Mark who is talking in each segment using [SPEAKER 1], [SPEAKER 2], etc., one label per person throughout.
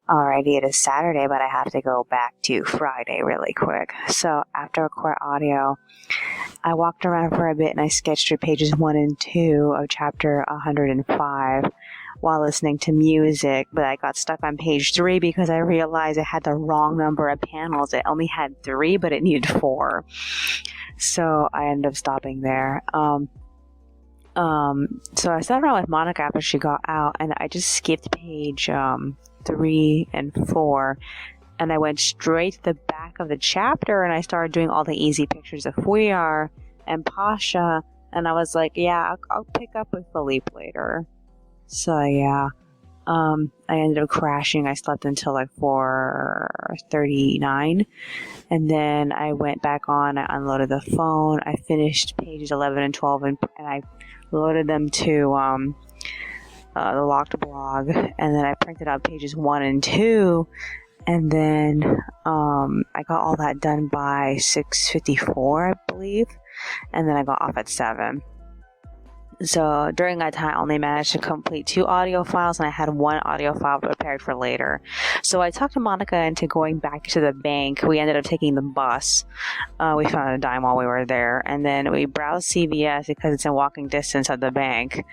[SPEAKER 1] Alrighty, it is Saturday, but I have to go back to Friday really quick. So after Court Audio, I walked around for a bit and I sketched through pages 1 and 2 of chapter 105 while listening to music, but I got stuck on page 3 because I realized I had the wrong number of panels. It only had 3, but it needed 4. So I ended up stopping there. So I sat around with Monica after she got out, and I just skipped page 3 and 4, and I went straight to the back of the chapter, and I started doing all the easy pictures of Fuyar and Pasha, and I was like, yeah, I'll pick up with Philippe later. So yeah, I ended up crashing. I slept until like 4:39, and then I went back on. I unloaded the phone. I finished pages 11 and 12, and I loaded them to the locked blog, and then I printed out pages 1 and 2, and then I got all that done by 6:54, I believe, and then I got off at 7. So during that time, I only managed to complete 2 audio files, and I had 1 audio file prepared for later. So I talked to Monica into going back to the bank. We ended up taking the bus. We found a dime while we were there, and then we browsed CVS because it's in walking distance of the bank.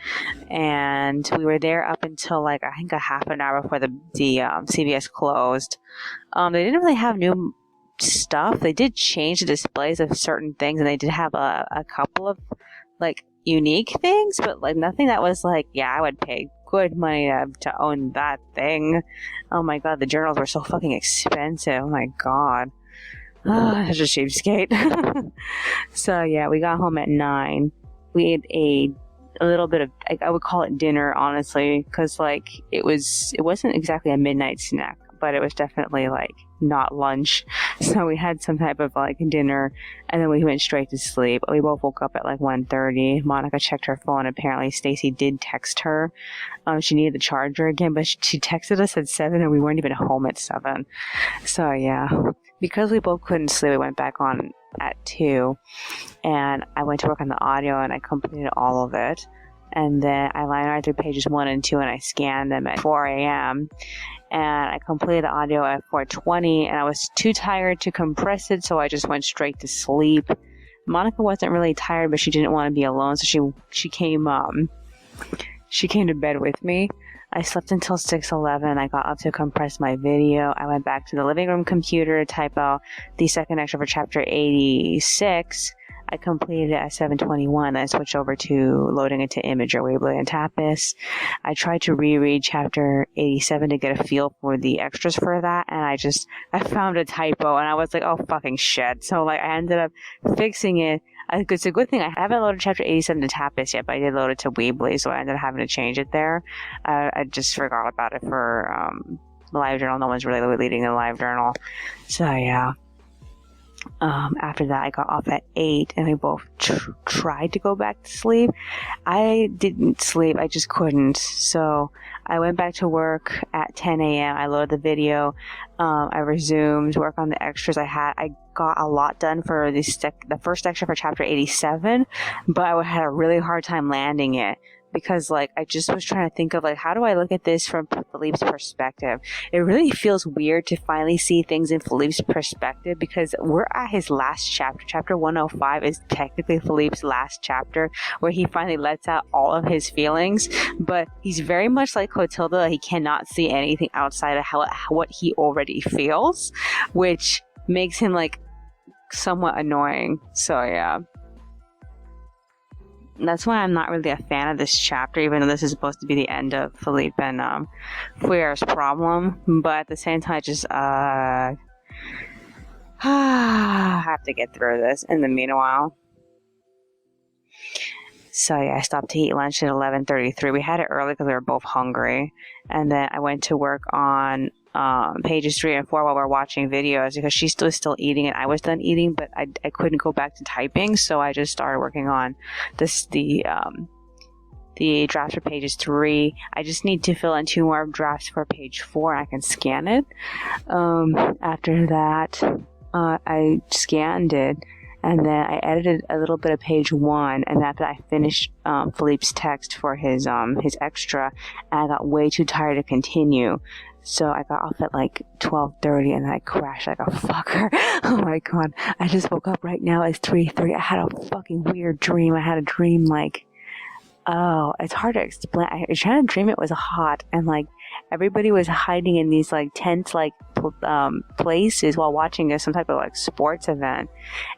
[SPEAKER 1] And we were there up until like I think a half an hour before the CVS closed. They didn't really have new stuff. They did change the displays of certain things, and they did have a couple of like unique things, but like nothing that was like, yeah, I would pay good money to own that thing. Oh my god, the journals were so fucking expensive. Oh my god. Such a cheapskate. So yeah, we got home at 9. We ate a little bit of, I would call it dinner, honestly, because like it wasn't exactly a midnight snack, but it was definitely like not lunch. So we had some type of like dinner, and then we went straight to sleep. We both woke up at like 1:30. Monica checked her phone. Apparently Stacy did text her. She needed the charger again, but she texted us at 7, and we weren't even home at 7. So yeah, because we both couldn't sleep, we went back on at 2, and I went to work on the audio, and I completed all of it. And then I line right through pages 1 and 2, and I scanned them at 4 a.m. And I completed the audio at 4:20, and I was too tired to compress it, so I just went straight to sleep. Monica wasn't really tired, but she didn't want to be alone, so she came to bed with me. I slept until 6:11. I got up to compress my video. I went back to the living room computer to type out the second extra for chapter 86. I completed it at 7:21. I switched over to loading it to Imager, Weebly, and Tapas. I tried to reread chapter 87 to get a feel for the extras for that, and I found a typo, and I was like, oh fucking shit. So like I ended up fixing it. It's a good thing I haven't loaded chapter 87 to Tapas yet, but I did load it to Weebly, so I ended up having to change it there. I just forgot about it for the live journal. No one's really reading the live journal. So yeah. After that, I got off at 8, and we both tried to go back to sleep. I didn't sleep. I just couldn't. So I went back to work at 10 a.m. I loaded the video. I resumed work on the extras I had. I got a lot done for the first extra for chapter 87, but I had a really hard time landing it. Because like I just was trying to think of like, how do I look at this from Philippe's perspective? It really feels weird to finally see things in Philippe's perspective, because we're at his last chapter. Chapter 105 is technically Philippe's last chapter, where he finally lets out all of his feelings. But he's very much like Clotilda. He cannot see anything outside of what he already feels, which makes him like somewhat annoying. So yeah. That's why I'm not really a fan of this chapter, even though this is supposed to be the end of Philippe and Fuyar's problem. But at the same time, I just have to get through this in the meanwhile. So yeah, I stopped to eat lunch at 11:33. We had it early because we were both hungry. And then I went to work on pages 3 and 4 while we're watching videos, because she was still eating and I was done eating, but I couldn't go back to typing, so I just started working on the drafts for pages 3. I just need to fill in 2 more drafts for page 4. I can scan it. After that, I scanned it, and then I edited a little bit of page 1, and after I finished Philippe's text for his extra, and I got way too tired to continue. So I got off at like 12:30 and I crashed like a fucker. Oh my god. I just woke up right now. It's 3:30. I had a fucking weird dream. I had a dream like, oh, it's hard to explain. I was trying to dream it was hot and like everybody was hiding in these like tent like places while watching some type of like sports event.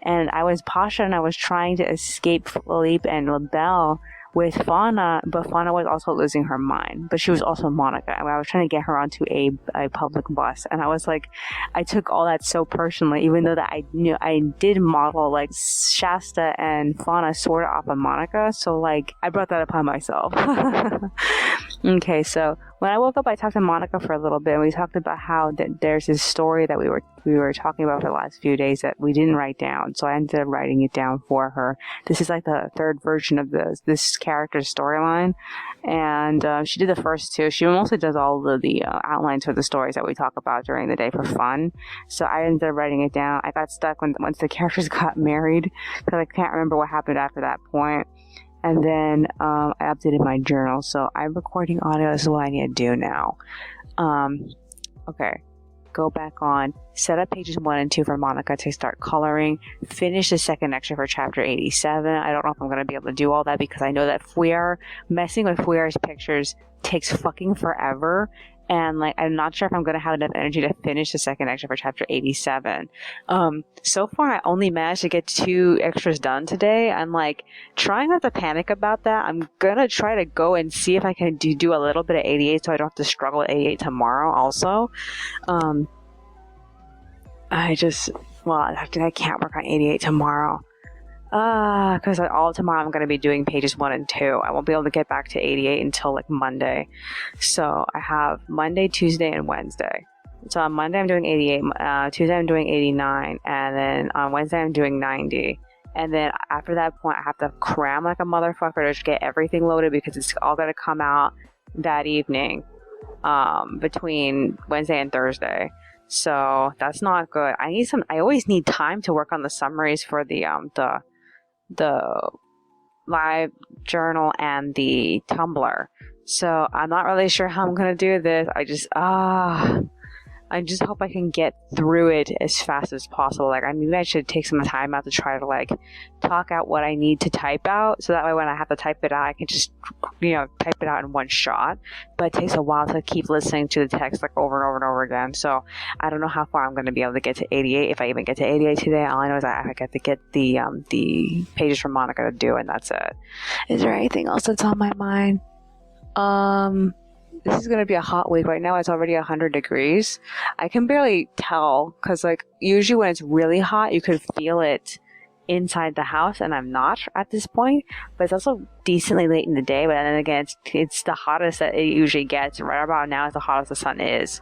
[SPEAKER 1] And I was Pasha and I was trying to escape Philippe and LaBelle with Fauna, but Fauna was also losing her mind. But she was also Monica. I was trying to get her onto a public bus. And I was like, I took all that so personally, even though that I knew I did model like Shasta and Fauna sort of off of Monica. So like, I brought that upon myself. Okay, so when I woke up, I talked to Monica for a little bit, and we talked about how that there's this story that we were talking about for the last few days that we didn't write down. So I ended up writing it down for her. This is like the third version of this character's storyline, and she did the first two. She mostly does all of the outlines for the stories that we talk about during the day for fun. So I ended up writing it down. I got stuck once the characters got married because I can't remember what happened after that point. And then I updated my journal. So I'm recording audio. This is what I need to do now. Okay. Go back on. Set up pages 1 and 2 for Monica to start coloring. Finish the second extra for chapter 87. I don't know if I'm going to be able to do all that because I know that messing with Fouillard's pictures takes fucking forever. And like, I'm not sure if I'm going to have enough energy to finish the second extra for chapter 87. So far I only managed to get 2 extras done today. I'm like trying not to panic about that. I'm going to try to go and see if I can do a little bit of 88 so I don't have to struggle with 88 tomorrow also. I can't work on 88 tomorrow. Because all tomorrow I'm going to be doing pages 1 and 2. I won't be able to get back to 88 until like Monday. So I have Monday, Tuesday, and Wednesday. So on Monday I'm doing 88, Tuesday I'm doing 89, and then on Wednesday I'm doing 90. And then after that point I have to cram like a motherfucker to just get everything loaded because it's all going to come out that evening, between Wednesday and Thursday. So that's not good. I always need time to work on the summaries for the live journal and the Tumblr. So I'm not really sure how I'm gonna do this. I just hope I can get through it as fast as possible. Like, maybe I should take some time out to try to like talk out what I need to type out, so that way when I have to type it out, I can just type it out in one shot. But it takes a while to keep listening to the text like over and over and over again. So I don't know how far I'm going to be able to get to 88. If I even get to 88 today, all I know is I get to get the pages from Monica to do, and that's it. Is there anything else that's on my mind? This is going to be a hot week. Right now it's already 100 degrees. I can barely tell because like usually when it's really hot, you could feel it inside the house, and I'm not at this point, but it's also decently late in the day. But then again, it's the hottest that it usually gets. Right about now is the hottest the sun is.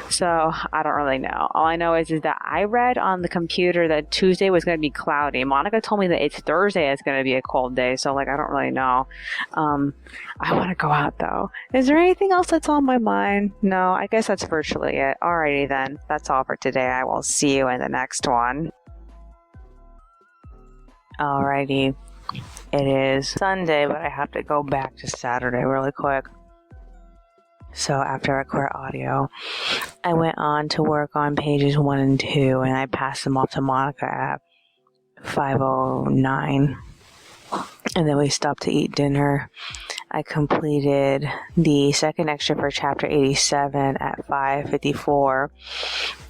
[SPEAKER 1] So I don't really know. All I know is that I read on the computer that Tuesday was going to be cloudy. Monica told me that it's Thursday that's going to be a cold day. So like, I don't really know. I want to go out though. Is there anything else that's on my mind? No, I guess that's virtually it. Alrighty then. That's all for today. I will see you in the next one. Alrighty, it is Sunday, but I have to go back to Saturday really quick. So after I record audio, I went on to work on pages 1 and 2, and I passed them off to Monica at 5:09. And then we stopped to eat dinner. I completed the second extra for chapter 87 at 5:54.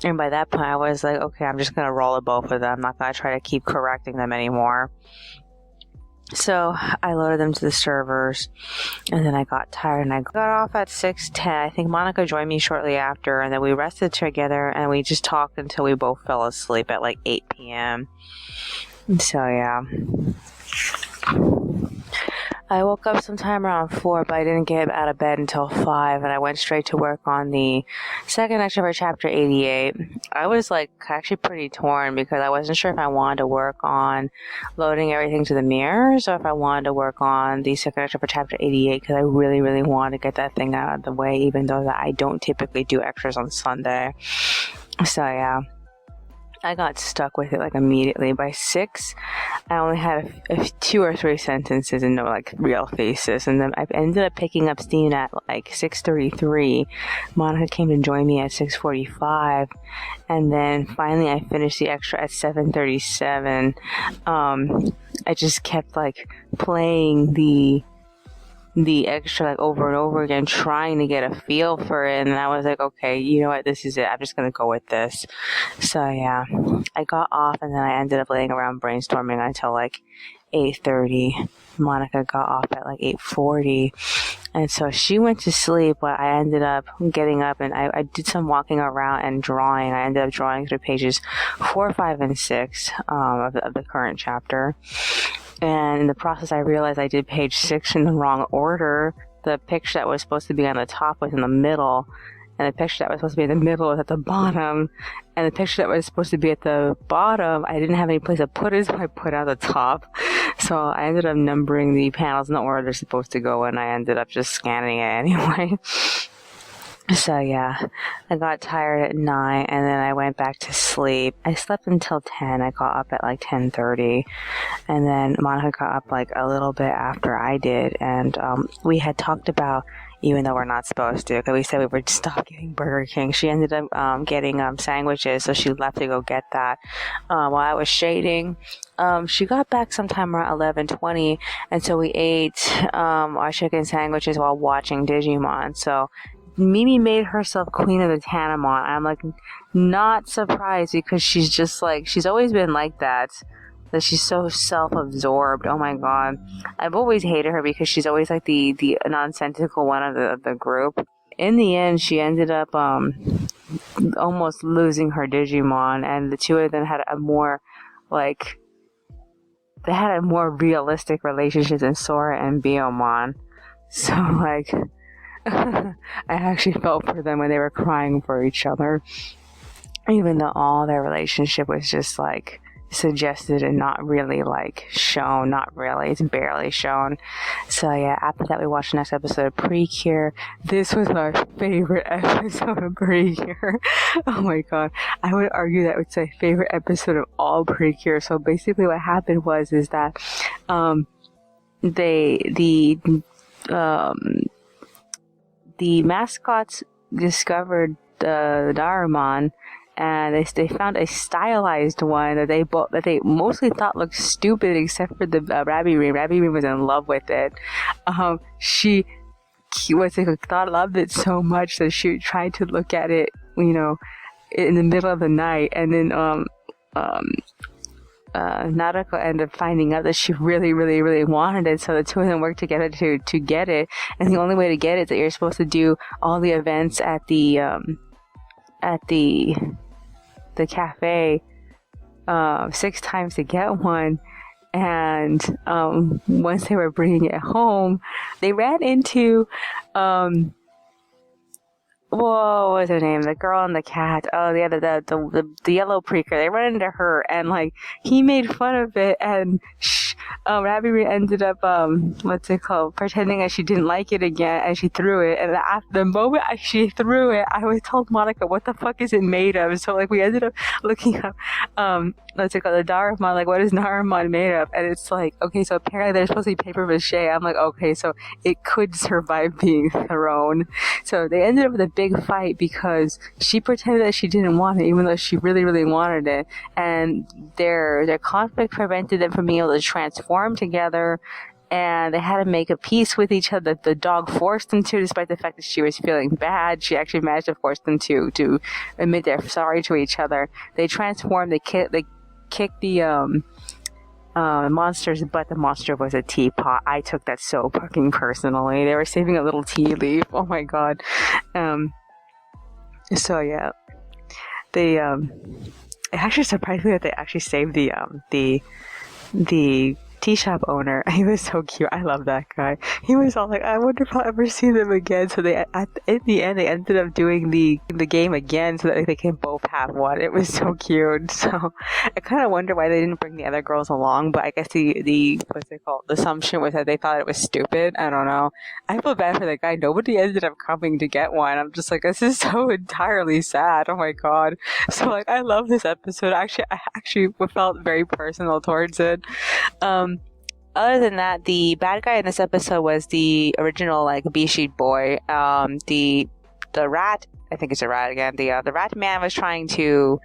[SPEAKER 1] And by that point, I was like, okay, I'm just going to roll the both of them. I'm not going to try to keep correcting them anymore. So I loaded them to the servers, and then I got tired, and I got off at 6:10. I think Monica joined me shortly after, and then we rested together, and we just talked until we both fell asleep at like 8 p.m. So yeah. I woke up sometime around 4, but I didn't get out of bed until 5, and I went straight to work on the second extra for chapter 88. I was like actually pretty torn because I wasn't sure if I wanted to work on loading everything to the mirrors or if I wanted to work on the second extra for chapter 88 because I really, really wanted to get that thing out of the way, even though that I don't typically do extras on Sunday. So yeah. I got stuck with it like immediately. By 6, I only had a 2 or 3 sentences and no like real thesis. And then I ended up picking up steam at like 6:33. Monica came to join me at 6:45, and then finally I finished the extra at 7:37. I just kept like playing the extra like over and over again, trying to get a feel for it, and I was like, okay, you know what, this is it, I'm just gonna go with this. So yeah, I got off, and then I ended up laying around brainstorming until like 8:30. Monica got off at like 8:40, and so she went to sleep, but I ended up getting up, and I did some walking around and drawing. I ended up drawing through pages 4, 5, and 6 of the current chapter. And in the process, I realized I did page 6 in the wrong order. The picture that was supposed to be on the top was in the middle, and the picture that was supposed to be in the middle was at the bottom, and the picture that was supposed to be at the bottom, I didn't have any place to put it, so I put it at the top. So I ended up numbering the panels in the order they're supposed to go in. I ended up just scanning it anyway. So yeah, I got tired at 9, and then I went back to sleep. I slept until 10. I got up at like 10:30, and then Monica got up like a little bit after I did, and we had talked about, even though we're not supposed to, because we said we would stop getting Burger King, she ended up getting sandwiches, so she left to go get that while I was shading. She got back sometime around 11:20, and so we ate our chicken sandwiches while watching Digimon. So Mimi made herself queen of the Tanamon. I'm like not surprised, because she's just like, she's always been like that she's so self-absorbed. Oh my god, I've always hated her because she's always like the nonsensical one of the group. In the end, she ended up almost losing her Digimon, and the two of them had a more like, they had a more realistic relationship than Sora and Biyomon. So like I actually felt for them when they were crying for each other, even though all their relationship was just like suggested and not really like shown. Not really, it's barely shown. So yeah, after that we watched the next episode of Precure. This was my favorite episode of Precure. Oh my god, I would argue that it's my favorite episode of all Precure. So basically what happened is that the mascots discovered the Daruman, and they found a stylized one that they mostly thought looked stupid, except for the Rabby-Rean. Rabby-Rean was in love with it. She loved it so much that she tried to look at it, you know, in the middle of the night, and then Naruko ended up finding out that she really, really, really wanted it, so the two of them worked together to get it. And the only way to get it is that you're supposed to do all the events at the cafe 6 times to get one. And once they were bringing it home, they ran into what was her name? The girl and the cat. Oh, the yellow Precure. They ran into her, and like he made fun of it, and Rabby ended up pretending that she didn't like it again, and she threw it. And after the moment she threw it, I was told Monica, "What the fuck is it made of?" So like we ended up looking up the Daruman, like what is Daruman made of? And it's like, okay, so apparently they're supposed to be paper mache. I'm like, okay, so it could survive being thrown. So they ended up with a big fight because she pretended that she didn't want it, even though she really, really wanted it. And their conflict prevented them from being able to transform together, and they had to make a peace with each other. The dog forced them to, despite the fact that she was feeling bad. She actually managed to force them to admit they're sorry to each other. They transformed. They kicked the monster's butt. The monster was a teapot. I took that so fucking personally. They were saving a little tea leaf. Oh my god. So yeah, they it actually surprised me that they actually saved the tea shop owner. He was so cute. I love that guy. He was all like, I wonder if I'll ever see them again. So in the end, they ended up doing the game again so that they can both have one. It was so cute. So I kind of wonder why they didn't bring the other girls along, but I guess the what's it called? The assumption was that they thought it was stupid. I don't know. I feel bad for the guy. Nobody ended up coming to get one. I'm just like, this is so entirely sad. Oh my god. So like, I love this episode. I actually felt very personal towards it. Other than that, the bad guy in this episode was the original like B-sheet boy. The rat, I think it's a rat again. The rat man was trying to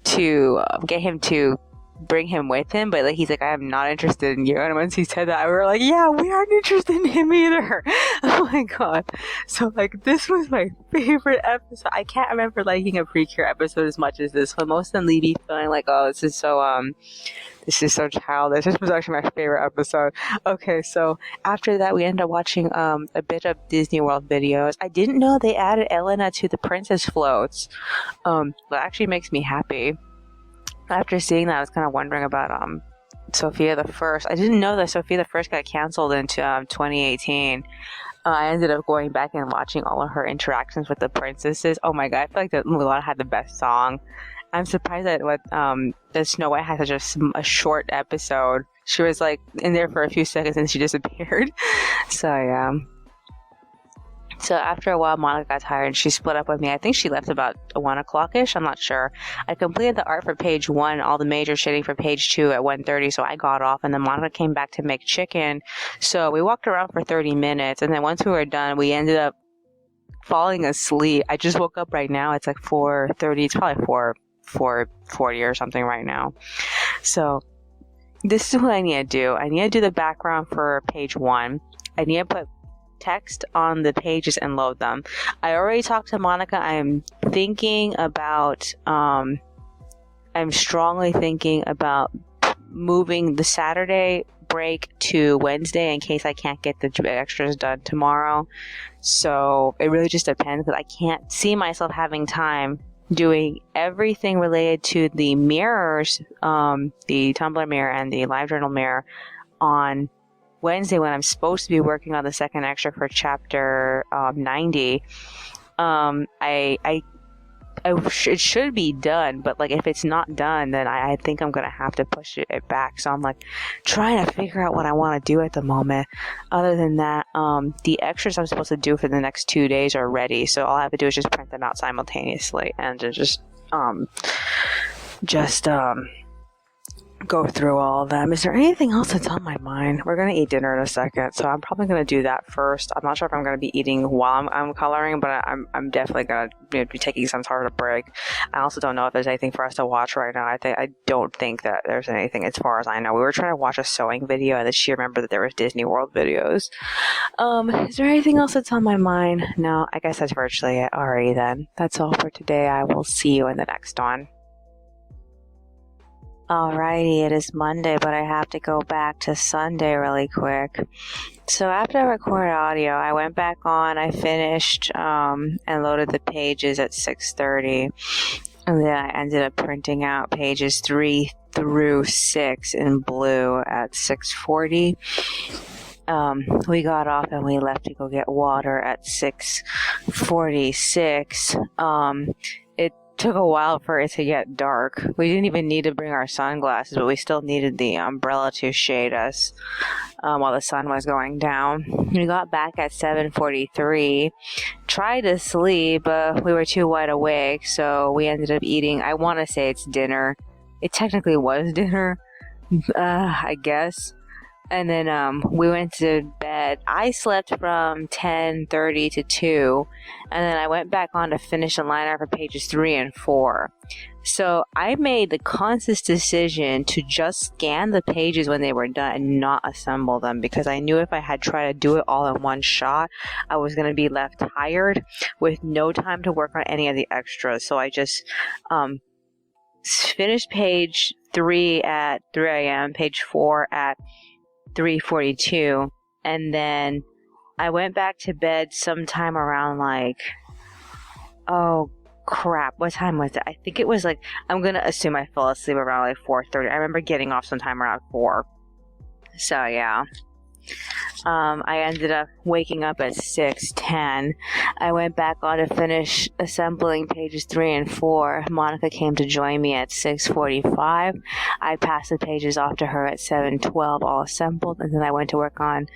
[SPEAKER 1] get him to bring him with him, but like he's like, I am not interested in you. And once he said that, we were like, yeah, we aren't interested in him either. Oh my god. So like, this was my favorite episode. I can't remember liking a Precure episode as much as this one. Most of them leave me feeling like, oh, this is so childish. This was actually my favorite episode. Okay, so after that, we ended up watching a bit of Disney World videos. I didn't know they added Elena to the princess floats. That actually makes me happy. After seeing that, I was kind of wondering about Sophia the First. I didn't know that Sophia the First got canceled into 2018. I ended up going back and watching all of her interactions with the princesses. Oh my god, I feel like that Mulan had the best song. I'm surprised that that Snow White had such a short episode. She was like in there for a few seconds and she disappeared. So yeah. So after a while, Monica got tired and she split up with me. I think she left about 1 o'clock-ish. I'm not sure. I completed the art for page 1, all the major shading for page 2 at 1:30. So I got off and then Monica came back to make chicken. So we walked around for 30 minutes. And then once we were done, we ended up falling asleep. I just woke up right now. It's like 4:30. It's probably 4:40 or something right now. So this is what I need to do. I need to do the background for page 1. I need to put text on the pages and load them. I already talked to Monica. I'm strongly thinking about moving the Saturday break to Wednesday in case I can't get the extras done tomorrow. So it really just depends because I can't see myself having time doing everything related to the mirrors, the Tumblr mirror and the LiveJournal mirror on Wednesday when I'm supposed to be working on the second extra for chapter 90. It should be done, but like if it's not done, then I think I'm gonna have to push it back. So I'm like trying to figure out what I want to do at the moment. Other than that, the extras I'm supposed to do for the next 2 days are ready, so all I have to do is just print them out simultaneously and just go through all of them. Is there anything else that's on my mind? We're going to eat dinner in a second, so I'm probably going to do that first. I'm not sure if I'm going to be eating while I'm coloring, but I'm definitely going to be taking some sort of break. I also don't know if there's anything for us to watch right now. I don't think that there's anything as far as I know. We were trying to watch a sewing video, and then she remembered that there was Disney World videos. Is there anything else that's on my mind? No, I guess that's virtually it. Alrighty then. That's all for today. I will see you in the next one. Alrighty, it is Monday, but I have to go back to Sunday really quick. So after I recorded audio, I went back on, I finished and loaded the pages at 6:30. And then I ended up printing out pages 3 through 6 in blue at 6:40. We got off and we left to go get water at 6:46. Took a while for it to get dark. We didn't even need to bring our sunglasses, but we still needed the umbrella to shade us while the sun was going down. We got back at 7:43. Tried to sleep, but we were too wide awake, so we ended up eating. I want to say it's dinner. It technically was dinner, I guess. And then we went to bed. I slept from 10:30 to 2, and then I went back on to finish the line art for pages 3 and 4. So I made the conscious decision to just scan the pages when they were done and not assemble them, because I knew if I had tried to do it all in one shot, I was going to be left tired with no time to work on any of the extras. So I just finished page 3 at 3 a.m., page 4 at 3:42, and then I went back to bed sometime around like, oh crap, what time was it? I think it was like, I'm gonna assume I fell asleep around like 4:30. I remember getting off sometime around 4. So yeah. I ended up waking up at 6:10. I went back on to finish assembling pages 3 and 4. Monica came to join me at 6:45. I passed the pages off to her at 7:12, all assembled, and then I went to work on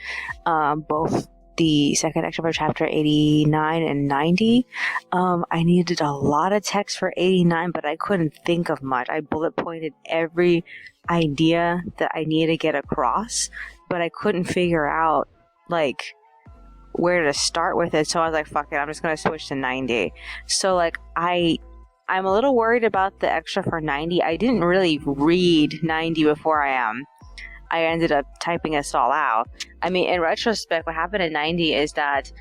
[SPEAKER 1] both the second extra for chapter 89 and 90. I needed a lot of text for 89, but I couldn't think of much. I bullet pointed every idea that I needed to get across, but I couldn't figure out like where to start with it. So I was like, fuck it, I'm just gonna switch to 90. So like I'm a little worried about the extra for 90. I didn't really read 90 before I ended up typing us all out. I mean, in retrospect, what happened in 90 is that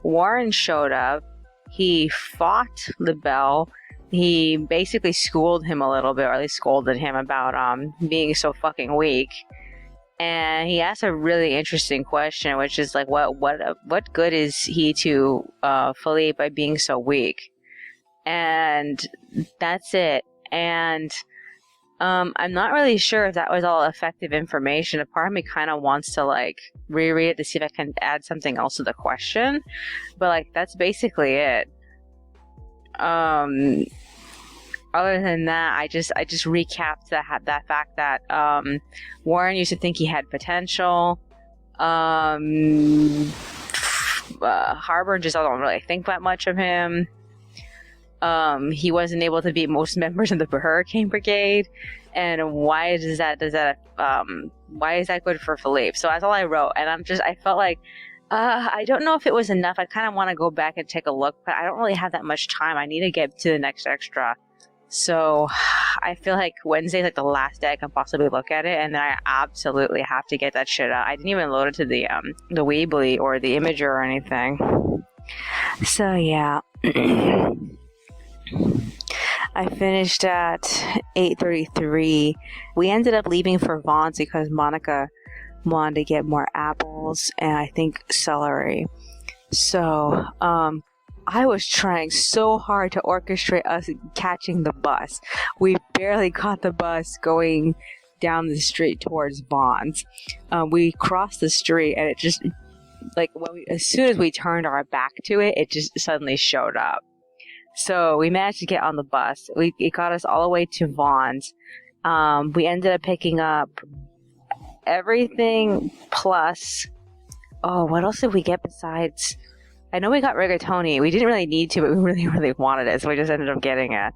[SPEAKER 1] Warren showed up. He fought LaBelle. He basically schooled him a little bit, or at least scolded him about being so fucking weak. And he asked a really interesting question, which is like, what good is he to Philippe by being so weak? And that's it. And I'm not really sure if that was all effective information. A part of me kind of wants to like reread it to see if I can add something else to the question, but like that's basically it. Other than that, I just recapped that fact that Warren used to think he had potential. Harbour just don't really think that much of him. He wasn't able to beat most members of the Hurricane Brigade, and why is that good for Philippe? So that's all I wrote, and I felt like I don't know if it was enough. I kind of want to go back and take a look, but I don't really have that much time. I need to get to the next extra. So I feel like Wednesday's like the last day I can possibly look at it, and then I absolutely have to get that shit out. I didn't even load it to the Weebly or the Imager or anything. So yeah. I finished at 8:33. We ended up leaving for Vaughn's because Monica wanted to get more apples and I think celery. So, I was trying so hard to orchestrate us catching the bus. We barely caught the bus going down the street towards Vaughn's. We crossed the street and it just, like, as soon as we turned our back to it, it just suddenly showed up. So we managed to get on the bus. It got us all the way to Vaughn's. We ended up picking up everything plus, what else did we get besides? I know we got rigatoni. We didn't really need to, but we really, really wanted it, so we just ended up getting it.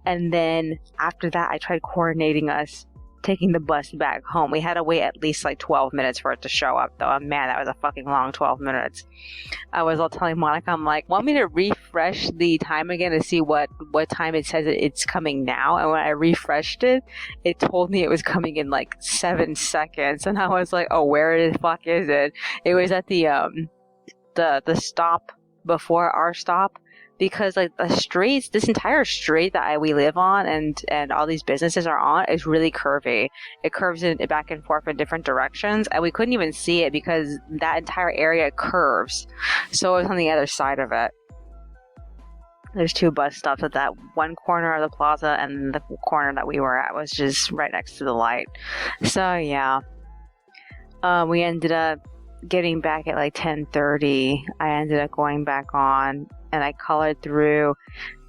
[SPEAKER 1] And then after that, I tried coordinating us taking the bus back home. We had to wait at least like 12 minutes for it to show up, though. And man, that was a fucking long 12 minutes. I was all telling Monica, I'm like, want me to refresh the time again to see what time it says it's coming now? And when I refreshed it, it told me it was coming in like 7 seconds. And I was like, oh, where the fuck is it? It was at the stop before our stop, because like the streets, this entire street that we live on and all these businesses are on is really curvy. It curves in back and forth in different directions, and we couldn't even see it because that entire area curves. So it was on the other side of it. There's 2 bus stops at that one corner of the plaza, and the corner that we were at was just right next to the light. So yeah, we ended up getting back at like 10:30. I ended up going back on and I colored through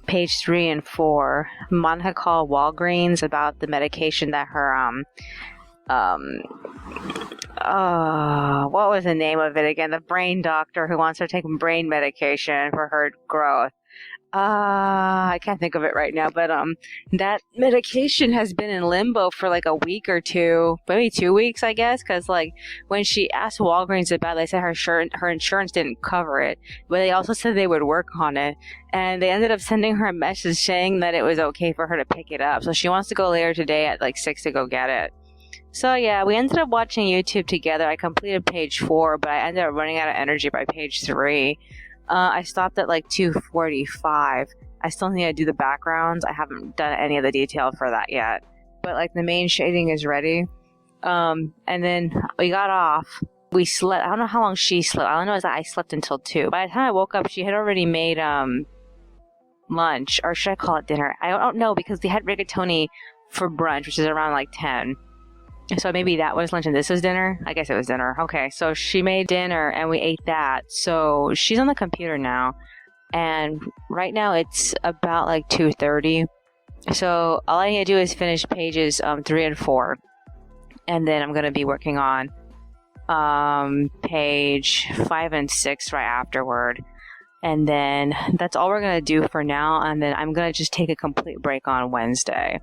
[SPEAKER 1] page 3 and 4. Monica called Walgreens about the medication that her what was the name of it again? The brain doctor who wants her to take brain medication for her growth. I can't think of it right now, but that medication has been in limbo for like a week or 2, maybe 2 weeks, I guess, because like when she asked Walgreens about it, they said her insurance didn't cover it, but they also said they would work on it, and they ended up sending her a message saying that it was okay for her to pick it up, so she wants to go later today at like 6 to go get it. So yeah, we ended up watching YouTube together. I completed page 4, but I ended up running out of energy by page 3. I stopped at like 2:45. I still need to do the backgrounds. I haven't done any of the detail for that yet. But like the main shading is ready. And then we got off. We slept. I don't know how long she slept. All I know is that I slept until 2. By the time I woke up, she had already made lunch. Or should I call it dinner? I don't know, because they had rigatoni for brunch, which is around like 10. So maybe that was lunch and this was dinner. I guess it was dinner. Okay, so she made dinner and we ate that. So she's on the computer now, and right now it's about like 2:30. So all I need to do is finish pages 3 and 4, and then I'm gonna be working on page 5 and 6 right afterward. And then that's all we're gonna do for now. And then I'm gonna just take a complete break on Wednesday.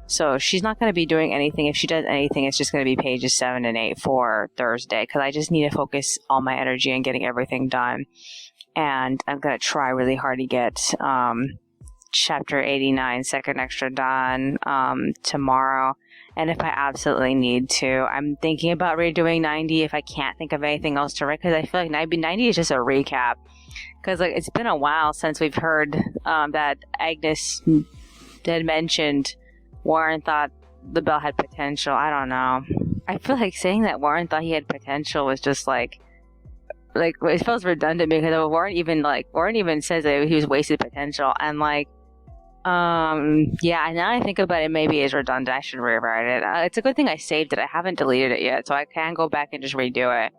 [SPEAKER 1] So she's not going to be doing anything. If she does anything, it's just going to be pages 7 and 8 for Thursday, because I just need to focus all my energy on getting everything done. And I'm going to try really hard to get chapter 89 second extra done tomorrow. And if I absolutely need to, I'm thinking about redoing 90 if I can't think of anything else to write, because I feel like 90 is just a recap. Because like, it's been a while since we've heard that Agnes had mentioned Warren thought the bell had potential. I don't know. I feel like saying that Warren thought he had potential was just like it feels redundant, because Warren even says that he was wasted potential, and yeah. Now I think about it, maybe it's redundant. I should rewrite it. It's a good thing I saved it. I haven't deleted it yet, so I can go back and just redo it.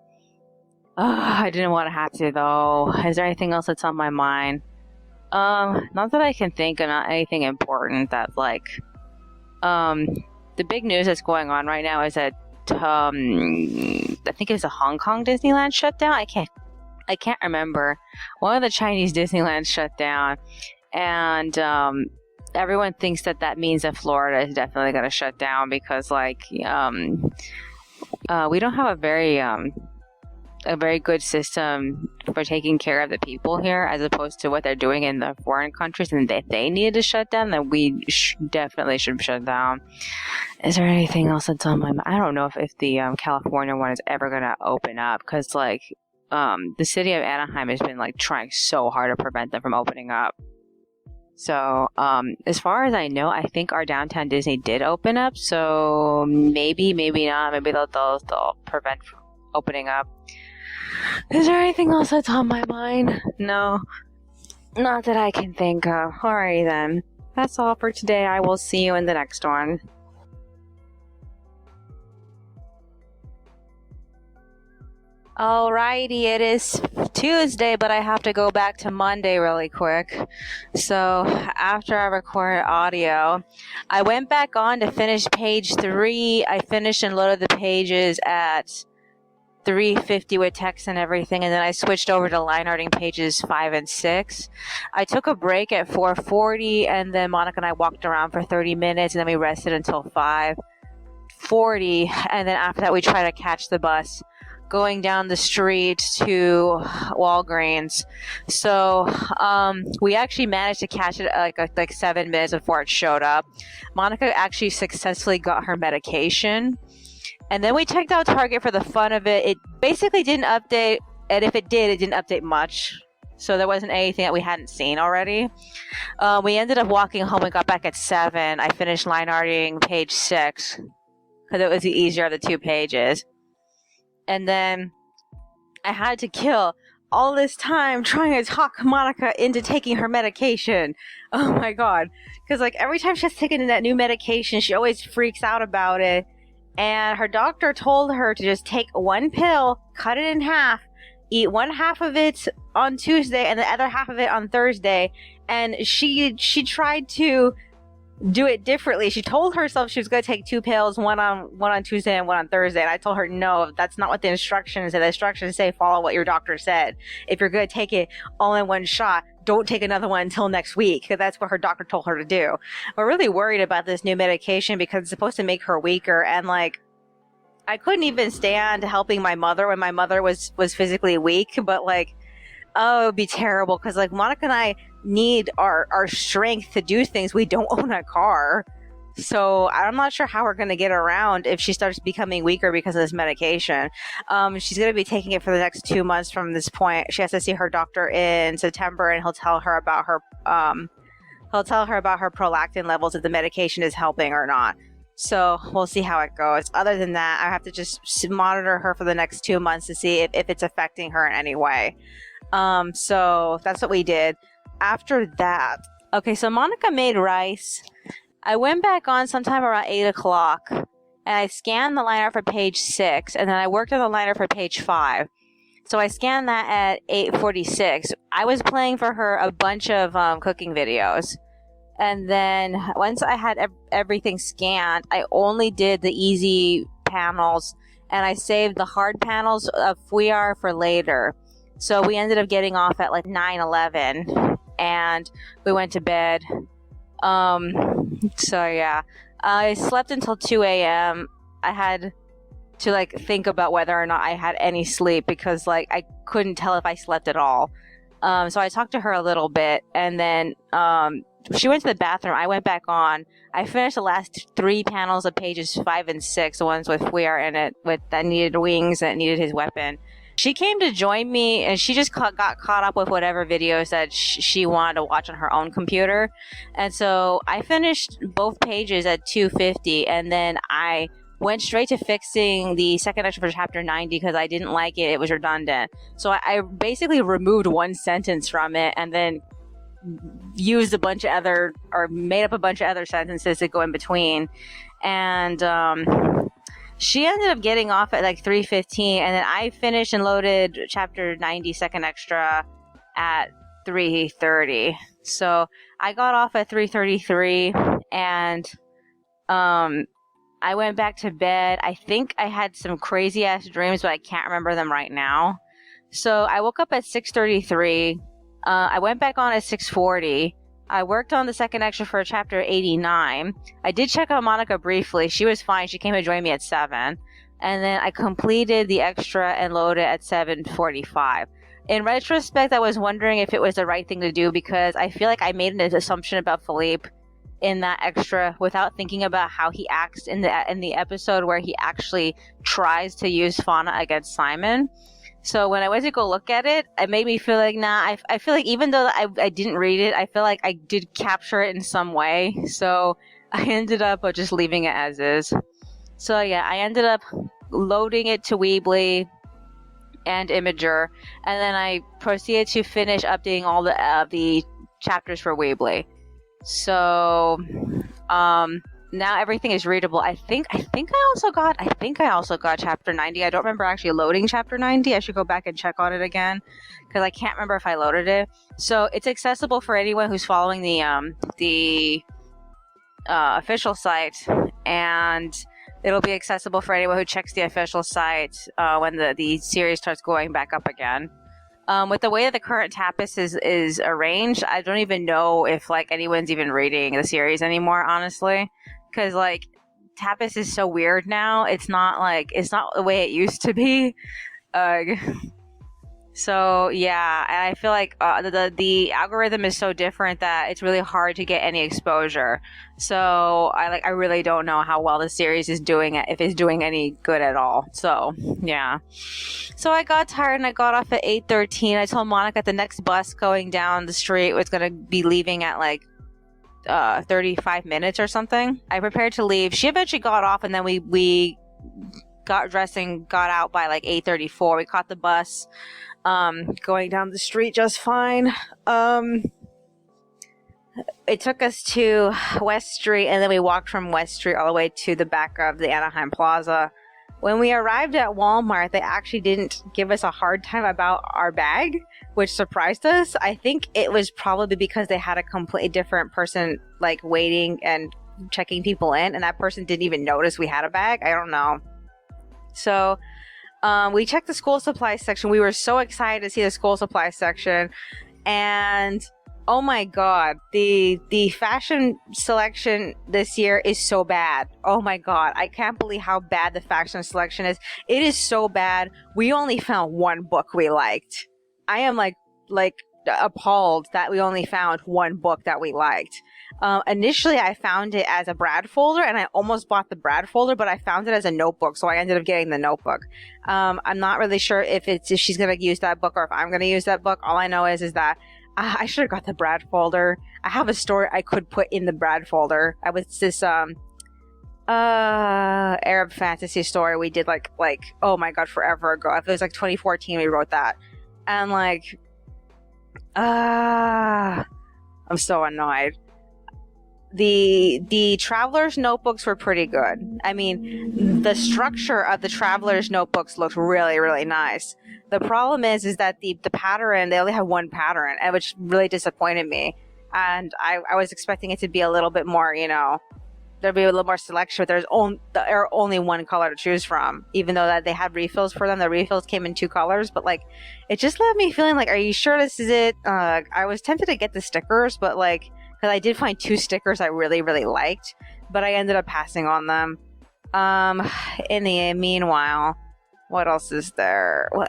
[SPEAKER 1] I didn't want to have to though. Is there anything else that's on my mind? Not that I can think of. Not anything important that the big news that's going on right now is that I think it's a Hong Kong Disneyland shut down. I can't remember. One of the Chinese Disneylands shut down, and everyone thinks that means that Florida is definitely going to shut down, because we don't have a very good system for taking care of the people here, as opposed to what they're doing in the foreign countries. And if they needed to shut down, then we definitely should shut down. Is there anything else that's on my mind? I don't know if the California one is ever going to open up, because the city of Anaheim has been trying so hard to prevent them from opening up. So as far as I know, I think our downtown Disney did open up. So maybe not. Maybe they'll prevent from opening up. Is there anything else that's on my mind? No, not that I can think of. Alrighty then. That's all for today. I will see you in the next one. Alrighty, it is Tuesday, but I have to go back to Monday really quick. So after I recorded audio, I went back on to finish page 3. I finished and loaded the pages at 3:50 with text and everything, and then I switched over to line arting pages 5 and 6. I took a break at 4:40, and then Monica and I walked around for 30 minutes, and then we rested until 5:40, and then after that we tried to catch the bus going down the street to Walgreens. So we actually managed to catch it like 7 minutes before it showed up. Monica actually successfully got her medication. And then we checked out Target for the fun of it. It basically didn't update, and if it did, it didn't update much. So there wasn't anything that we hadn't seen already. We ended up walking home and got back at 7. I finished line arting page 6, because it was the easier of the 2 pages. And then I had to kill all this time trying to talk Monica into taking her medication. Oh my god. Because every time she's taking that new medication, she always freaks out about it. And her doctor told her to just take 1 pill, cut it in half, eat 1 half of it on Tuesday and the other half of it on Thursday. And she tried to do it differently. She told herself she was going to take 2 pills, one on Tuesday and one on Thursday. And I told her, no, that's not what the instructions say. The instructions say follow what your doctor said. If you're going to take it all in one shot, don't take another one until next week, because that's what her doctor told her to do. We're really worried about this new medication because it's supposed to make her weaker. And I couldn't even stand helping my mother when my mother was physically weak. But oh, it would be terrible, because Monica and I need our strength to do things. We don't own a car. So I'm not sure how we're going to get around if she starts becoming weaker because of this medication. She's going to be taking it for the next 2 months from this point. She has to see her doctor in September, and he'll tell her about her prolactin levels, if the medication is helping or not. So we'll see how it goes. Other than that, I have to just monitor her for the next 2 months to see if it's affecting her in any way. So that's what we did. After that, okay, so Monica made rice. I went back on sometime around 8 o'clock, and I scanned the liner for page 6, and then I worked on the liner for page 5. So I scanned that at 8:46. I was playing for her a bunch of cooking videos. And then once I had everything scanned, I only did the easy panels, and I saved the hard panels of Fouillard for later. So we ended up getting off at like 9:11, and we went to bed. So yeah, I slept until 2 a.m. I had to like think about whether or not I had any sleep because like I couldn't tell if I slept at all. So I talked to her a little bit, and then she went to the bathroom. I went back on. I finished the last 3 panels of pages 5 and 6, the ones with Fouillard in it, with that needed wings, that needed his weapon. She came to join me, and she just got caught up with whatever videos that she wanted to watch on her own computer. And so I finished both pages at 2:50, and then I went straight to fixing the second extra for chapter 90 because I didn't like it. It was redundant. So I basically removed one sentence from it and then used a bunch of other, or made up a bunch of other sentences to go in between. And she ended up getting off at like 3:15, and then I finished and loaded chapter 90 second extra at 3:30. So I got off at 3:33, and I went back to bed. I think I had some crazy ass dreams, but I can't remember them right now. So I woke up at 6:33. I went back on at 6:40. I worked on the second extra for chapter 89. I did check out Monica briefly. She was fine. She came to join me at 7. And then I completed the extra and loaded at 7:45. In retrospect, I was wondering if it was the right thing to do because I feel like I made an assumption about Philippe in that extra without thinking about how he acts in the episode where he actually tries to use Fauna against Simon. So when I went to go look at it, it made me feel like, I feel like even though I didn't read it, I feel like I did capture it in some way. So I ended up just leaving it as is. So yeah, I ended up loading it to Weebly and Imager, and then I proceeded to finish updating all the chapters for Weebly. So now everything is readable. I think I also got chapter 90. I don't remember actually loading chapter 90. I should go back and check on it again because I can't remember if I loaded it. So it's accessible for anyone who's following the official site, and it'll be accessible for anyone who checks the official site when the series starts going back up again. With the way that the current Tapas is arranged, I don't even know if like anyone's even reading the series anymore, honestly. Because like Tapas is so weird now. It's not the way it used to be. So yeah, and I feel like the algorithm is so different that it's really hard to get any exposure. So I really don't know how well the series is doing, if it's doing any good at all. So yeah. So I got tired and I got off at 8:13. I told Monica the next bus going down the street was gonna be leaving at like 35 minutes or something. I prepared to leave. She eventually got off, and then we got dressed and got out by like 8:34. We caught the bus going down the street just fine. It took us to West Street, and then we walked from West Street all the way to the back of the Anaheim Plaza. When we arrived at Walmart, they actually didn't give us a hard time about our bag, which surprised us. I think it was probably because they had a completely different person like waiting and checking people in, and that person didn't even notice we had a bag. I don't know. So we checked the school supplies section. We were so excited to see the school supplies section, and oh my god, the fashion selection this year is so bad. Oh my god, I can't believe how bad the fashion selection is. It is so bad. We only found one book we liked. I am like appalled that we only found one book that we liked. Initially I found it as a Brad folder, and I almost bought the Brad folder, but I found it as a notebook, so I ended up getting the notebook. I'm not really sure if she's gonna use that book or if I'm gonna use that book. All I know is that I should have got the Brad folder. I have a story I could put in the Brad folder. I was this Arab fantasy story we did like oh my god, forever ago. It was like 2014 we wrote that. And like I'm so annoyed. the traveler's notebooks were pretty good. I mean, the structure of the traveler's notebooks looked really, really nice. The problem is that the pattern, they only have one pattern, which really disappointed me. And I was expecting it to be a little bit more, there'd be a little more selection, but there are only one color to choose from. Even though that they had refills for them, the refills came in 2 colors, but like, it just left me feeling like, are you sure this is it? I was tempted to get the stickers, but like, because I did find 2 stickers I really, really liked, but I ended up passing on them. In the meanwhile, what else is there? We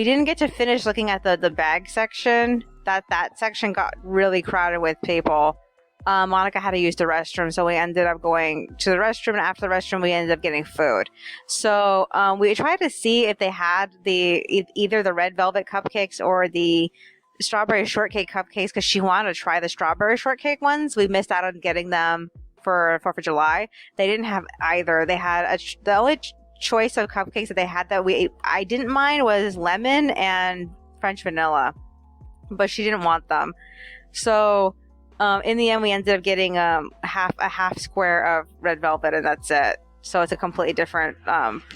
[SPEAKER 1] didn't get to finish looking at the bag section. That section got really crowded with people. Monica had to use the restroom, so we ended up going to the restroom, and after the restroom, we ended up getting food. So we tried to see if they had either the red velvet cupcakes or the strawberry shortcake cupcakes, because she wanted to try the strawberry shortcake ones. We missed out on getting them for 4th of July. They didn't have either. They had the only choice of cupcakes that they had that I didn't mind was lemon and French vanilla, but she didn't want them. So in the end, we ended up getting a half square of red velvet, and that's it. So it's a completely different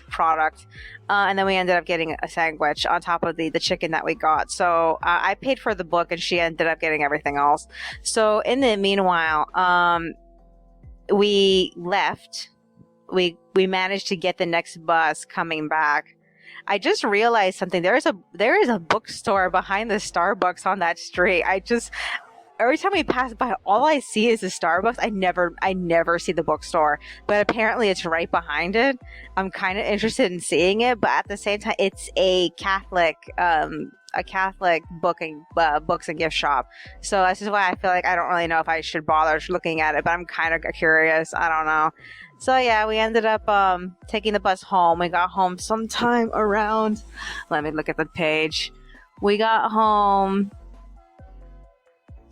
[SPEAKER 1] product. And then we ended up getting a sandwich on top of the chicken that we got. So I paid for the book, and she ended up getting everything else. So in the meanwhile, we left. We managed to get the next bus coming back. I just realized something. There is a bookstore behind the Starbucks on that street. Every time we pass by, all I see is the Starbucks. I never see the bookstore, but apparently it's right behind it. I'm kind of interested in seeing it, but at the same time, it's a Catholic books and gift shop. So this is why I feel like I don't really know if I should bother looking at it, but I'm kind of curious. I don't know. So yeah, we ended up taking the bus home. We got home sometime around, let me look at the page. We got home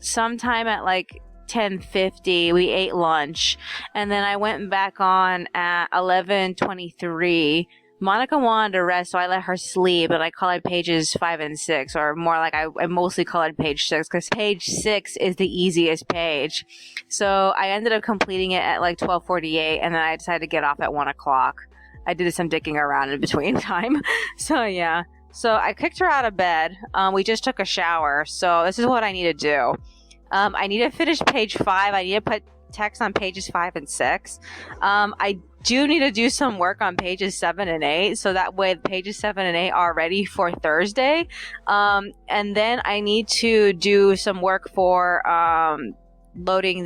[SPEAKER 1] sometime at like 10:50. We ate lunch, and then I went back on at 11:23. Monica wanted to rest, so I let her sleep, and I colored pages 5 and 6, or more like I mostly colored page 6, because page 6 is the easiest page. So I ended up completing it at like 12:48, and then I decided to get off at 1 o'clock. I did some dicking around in between time. So yeah. So I kicked her out of bed. We just took a shower. So this is what I need to do. I need to finish page 5. I need to put text on pages 5 and 6. I do need to do some work on pages 7 and 8, so that way pages 7 and 8 are ready for Thursday. And then I need to do some work for loading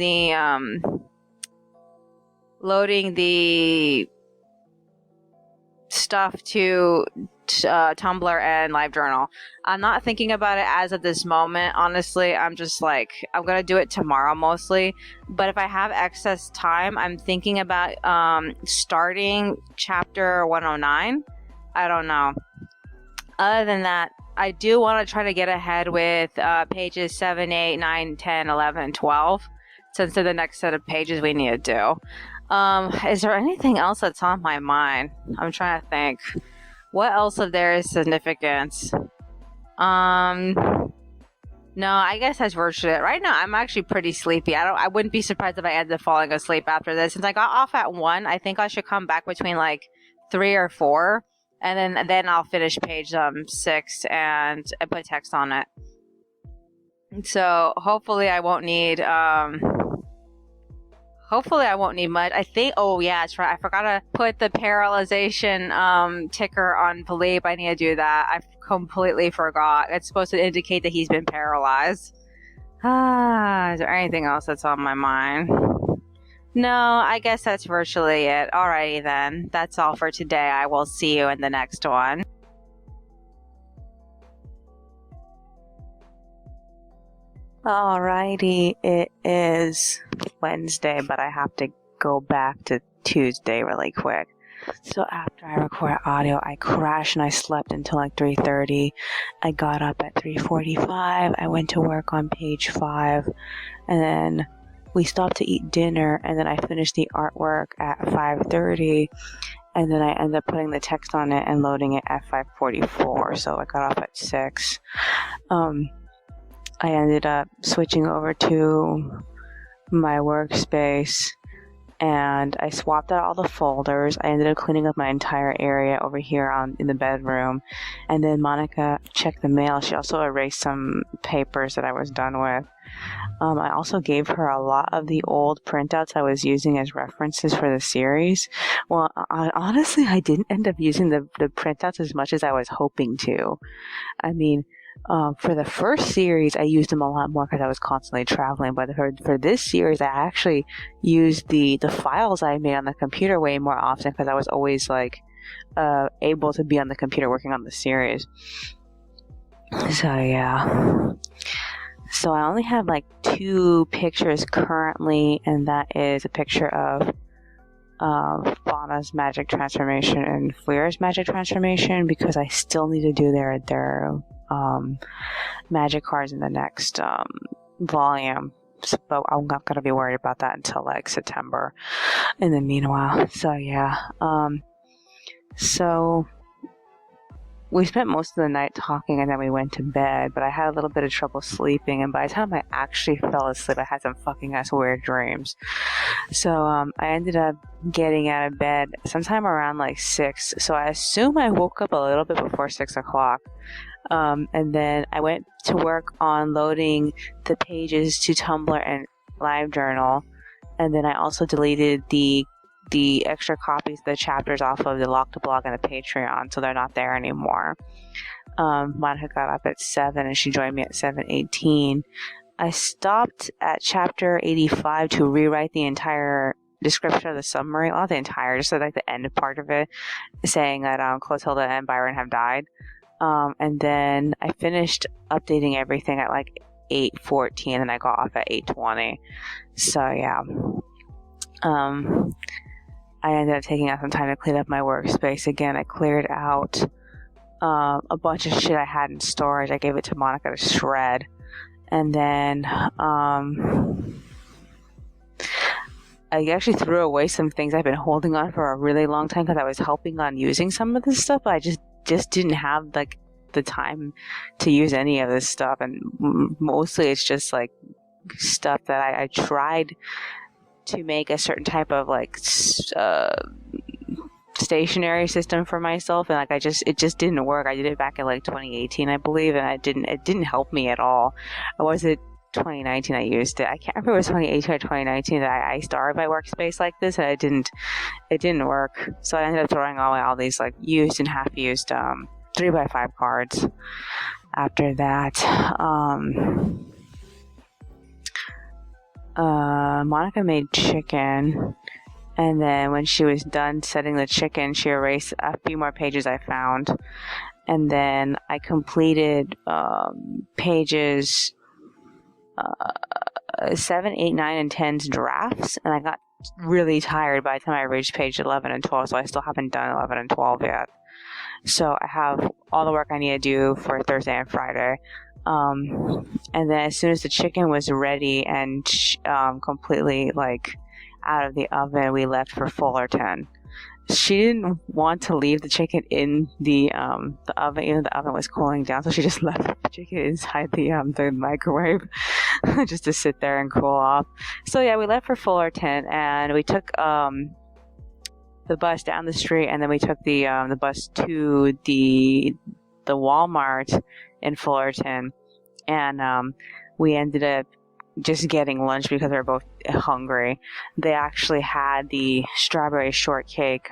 [SPEAKER 1] the stuff to Tumblr and LiveJournal. I'm not thinking about it as of this moment. Honestly, I'm just like, I'm gonna do it tomorrow mostly. But if I have excess time, I'm thinking about starting chapter 109. I don't know. Other than that, I do want to try to get ahead with pages 7, 8, 9, 10, 11, and 12, since they're the next set of pages we need to do. Is there anything else that's on my mind? I'm trying to think. What else of there is significance? No, I guess that's virtually it. Right now, I'm actually pretty sleepy. I wouldn't be surprised if I ended up falling asleep after this. Since I got off at 1, I think I should come back between like 3 or 4, and then I'll finish page 6 and put text on it. So hopefully I won't need much. I think, oh yeah, that's right. I forgot to put the paralyzation ticker on Philippe. I need to do that. I completely forgot. It's supposed to indicate that he's been paralyzed. Is there anything else that's on my mind? No, I guess that's virtually it. Alrighty then. That's all for today. I will see you in the next one. Alrighty, it is Wednesday, but I have to go back to Tuesday really quick. So after I record audio, I crashed and I slept until like 3:30. I got up at 3:45. I went to work on page 5, and then we stopped to eat dinner, and then I finished the artwork at 5:30, and then I ended up putting the text on it and loading it at 5:44. So I got off at 6. I ended up switching over to my workspace, and I swapped out all the folders. I ended up cleaning up my entire area over here in the bedroom. And then Monica checked the mail. She also erased some papers that I was done with. I also gave her a lot of the old printouts I was using as references for the series. Well, honestly, I didn't end up using the printouts as much as I was hoping to. I mean, for the first series, I used them a lot more because I was constantly traveling. But for this series, I actually used the files I made on the computer way more often because I was always able to be on the computer working on the series. So yeah. So I only have 2 pictures currently, and that is a picture of Fauna's magic transformation and Fleur's magic transformation, because I still need to do their magic cards in the next volume. But I'm not going to be worried about that until September in the meanwhile. So yeah. So we spent most of the night talking, and then we went to bed, but I had a little bit of trouble sleeping, and by the time I actually fell asleep, I had some fucking ass weird dreams. So I ended up getting out of bed sometime around 6, so I assume I woke up a little bit before 6 o'clock. And then I went to work on loading the pages to Tumblr and LiveJournal, and then I also deleted the extra copies of the chapters off of the Locked Blog and the Patreon, so they're not there anymore. Monica got up at 7, and she joined me at 7:18. I stopped at chapter 85 to rewrite the entire description of the submarine. Not the entire, just the end part of it, saying that Clotilda and Byron have died. And then I finished updating everything at 8:14, and I got off at 8:20. So yeah. I ended up taking out some time to clean up my workspace again. I cleared out a bunch of shit I had in storage. I gave it to Monica to shred. And then I actually threw away some things I've been holding on for a really long time because I was helping on using some of this stuff, but I just didn't have the time to use any of this stuff. And mostly it's just stuff that I tried to make a certain type of stationary system for myself, and it just didn't work. I did it back in 2018, I believe, and it didn't help me at all. Or was it 2019 I used it? I can't remember if it was 2018 or 2019 that I started my workspace like this, and it didn't work. So I ended up throwing away all these used and half used 3x5 cards after that. Monica made chicken, and then when she was done setting the chicken, she erased a few more pages I found, and then I completed pages 7, 8, 9, and 10's drafts, and I got really tired by the time I reached page 11 and 12, so I still haven't done 11 and 12 yet. So I have all the work I need to do for Thursday and Friday. And then as soon as the chicken was ready and completely out of the oven, we left for Fullerton. She didn't want to leave the chicken in the oven, even though the oven was cooling down, so she just left the chicken inside the microwave just to sit there and cool off. So yeah, we left for Fullerton, and we took the bus down the street, and then we took the bus to the Walmart in Fullerton, and we ended up just getting lunch because we were both hungry. They actually had the strawberry shortcake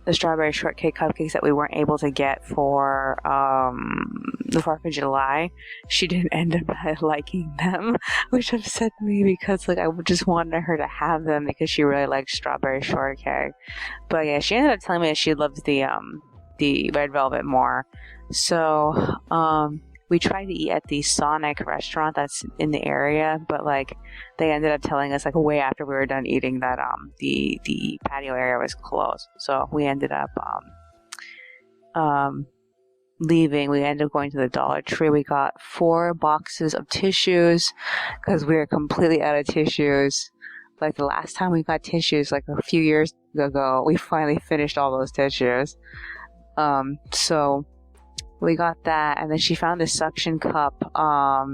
[SPEAKER 1] cupcakes that we weren't able to get for the 4th of July. She didn't end up liking them, which upset me because I just wanted her to have them because she really liked strawberry shortcake. But yeah, she ended up telling me that she loved the red velvet more. So we tried to eat at the Sonic restaurant that's in the area, but they ended up telling us way after we were done eating that the patio area was closed. So we ended up leaving. We ended up going to the Dollar Tree. We got 4 boxes of tissues because we were completely out of tissues. The last time we got tissues, a few years ago, we finally finished all those tissues. So we got that, and then she found this suction cup. I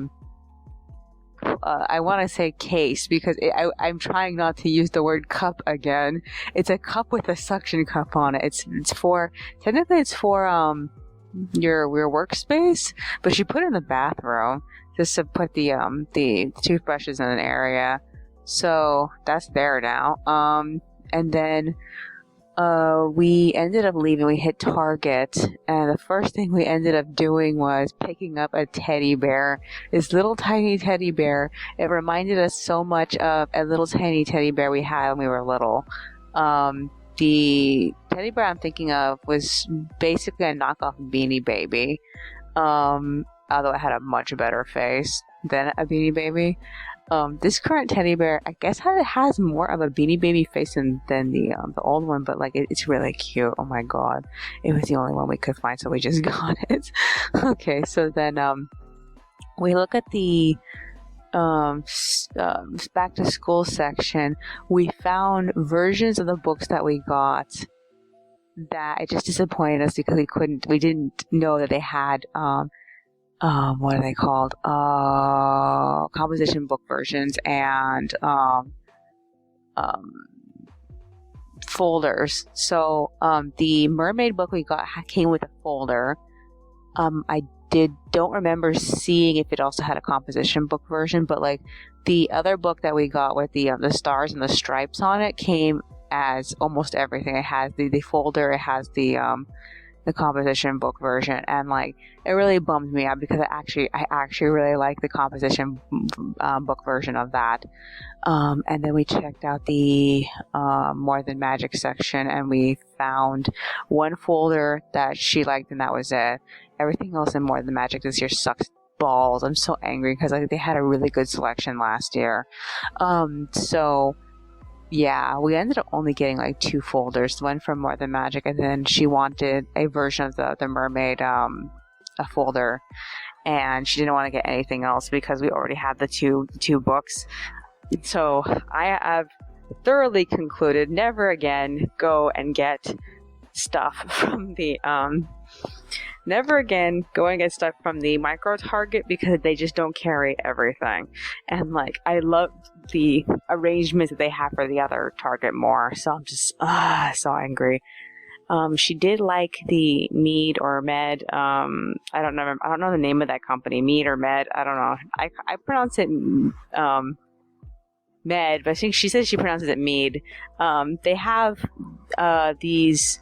[SPEAKER 1] want to say case because I'm trying not to use the word cup again. It's a cup with a suction cup on it. It's for your workspace, but she put it in the bathroom just to put the toothbrushes in an area. So that's there now. And then we ended up leaving. We hit Target, and the first thing we ended up doing was picking up a teddy bear. This little tiny teddy bear. It reminded us so much of a little tiny teddy bear we had when we were little. The teddy bear I'm thinking of was basically a knockoff Beanie Baby, although it had a much better face than a Beanie Baby. This current teddy bear, I guess, has more of a Beanie Baby face than the old one, but like it's really cute. Oh my god, it was the only one we could find, so we just got it. Okay, so then we look at the back to school section. We found versions of the books that we got that it just disappointed us because we didn't know that they had what are they called? Composition book versions and folders. So the mermaid book we got came with a folder. I don't remember seeing if it also had a composition book version, but like the other book that we got with the stars and the stripes on it came as almost everything. It has the folder, it has the composition book version, and like it really bummed me out because I actually really like the composition book version of that. And then we checked out the More Than Magic section, and we found one folder that she liked, and that was it. Everything else in More Than Magic this year sucks balls. I'm so angry because like they had a really good selection last year. So yeah, we ended up only getting like 2 folders, one from More Than Magic, and then she wanted a version of the mermaid a folder, and she didn't want to get anything else because we already had the two books. So I have thoroughly concluded never again go and get stuff from the never again go and get stuff from the micro Target because they just don't carry everything. And like I love the arrangements that they have for the other Target more, so I'm just so angry. She did like the Mead or Med. I don't know the name of that company. Mead or Med. I don't know. I pronounce it Med, but I think she says she pronounces it Mead. They have these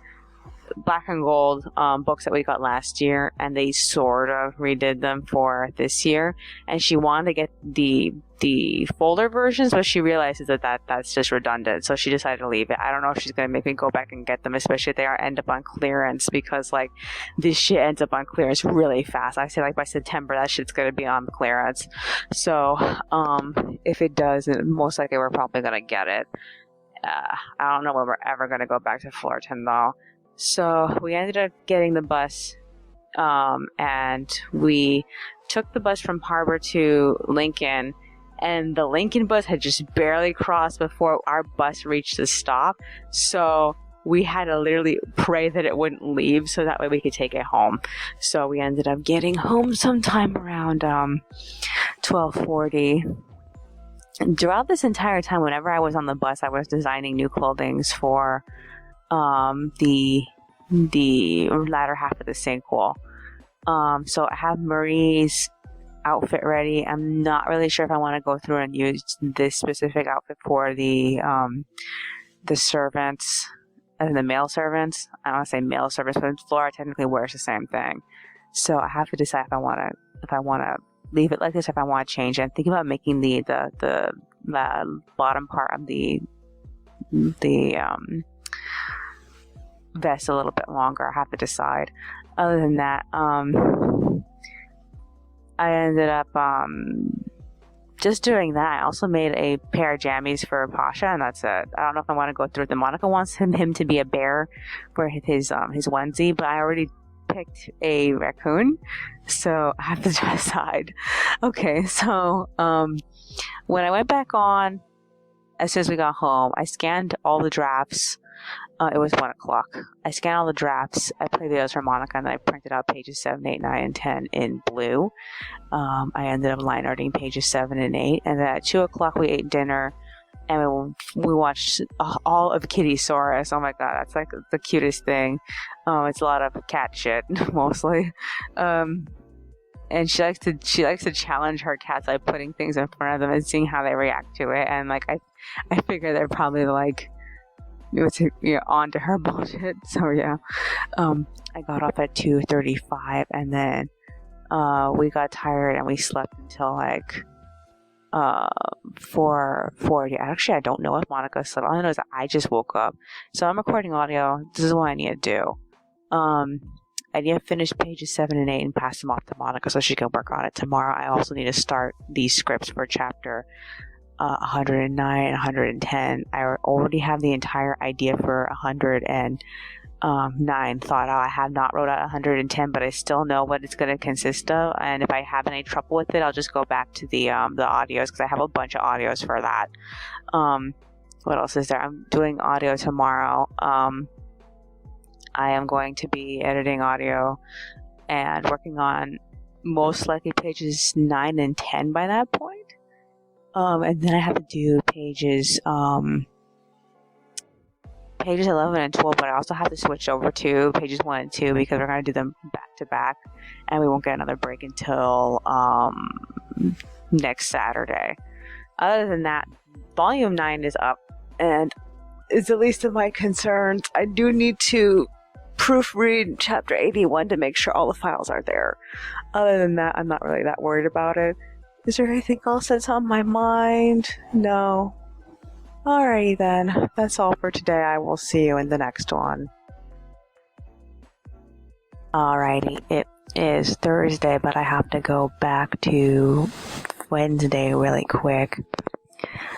[SPEAKER 1] black and gold books that we got last year, and they sort of redid them for this year, and she wanted to get the folder versions, but she realizes that's just redundant, so she decided to leave it. I don't know if she's going to make me go back and get them, especially if they end up on clearance, because like this shit ends up on clearance really fast. I say like by September that shit's going to be on clearance, so if it does, most likely we're probably going to get it. I don't know when we're ever going to go back to Fullerton though. So we ended up getting the bus, and we took the bus from Harbor to Lincoln, and the Lincoln bus had just barely crossed before our bus reached the stop. So we had to literally pray that it wouldn't leave so that way we could take it home. So we ended up getting home sometime around 12:40. Throughout this entire time, whenever I was on the bus, I was designing new clothings for the latter half of the sequel. So I have Marie's outfit ready. I'm not really sure if I want to go through and use this specific outfit for the servants and the male servants. I don't want to say male servants, but Flora technically wears the same thing. So I have to decide if I want to leave it like this, or if I want to change it. I'm thinking about making the bottom part of the vest a little bit longer. I have to decide. Other than that, I ended up just doing that. I also made a pair of jammies for Pasha, and that's it. I don't know if I want to go through it. Monica wants him to be a bear for his onesie, but I already picked a raccoon, so I have to decide. Okay, so when I went back on as soon as we got home, I scanned all the drafts. It was 1 o'clock. I scanned all the drafts. I played videos for Monica, and then I printed out pages 7, 8, 9, and 10 in blue. I ended up line arting pages 7 and 8. And then at 2 o'clock, we ate dinner, and we watched all of Kittysaurus. Oh my god, that's like the cutest thing. It's a lot of cat shit, mostly. And she likes to challenge her cats by putting things in front of them and seeing how they react to it. And like I figure they're probably like on to her bullshit. So yeah, I got off at 2:35, and then we got tired and we slept until like 4:40. Actually, I don't know if Monica slept. All I know is that I just woke up. So I'm recording audio. This is what I need to do. I need to finish pages 7 and 8 and pass them off to Monica so she can work on it tomorrow. I also need to start these scripts for chapter 109 and 110. I already have the entire idea for 109 thought out. I have not wrote out 110, but I still know what it's going to consist of. And if I have any trouble with it, I'll just go back to the audios, because I have a bunch of audios for that. What else is there? I'm doing audio tomorrow. I am going to be editing audio and working on most likely pages 9 and 10 by that point. And then I have to do pages 11 and 12, but I also have to switch over to pages 1 and 2 because we're going to do them back to back, and we won't get another break until next Saturday. Other than that, volume 9 is up, and it's the least of my concerns. I do need to proofread chapter 81 to make sure all the files are there. Other than that, I'm not really that worried about it. Is there anything else that's on my mind? No. Alrighty then. That's all for today. I will see you in the next one. Alrighty. It is Thursday, but I have to go back to Wednesday really quick.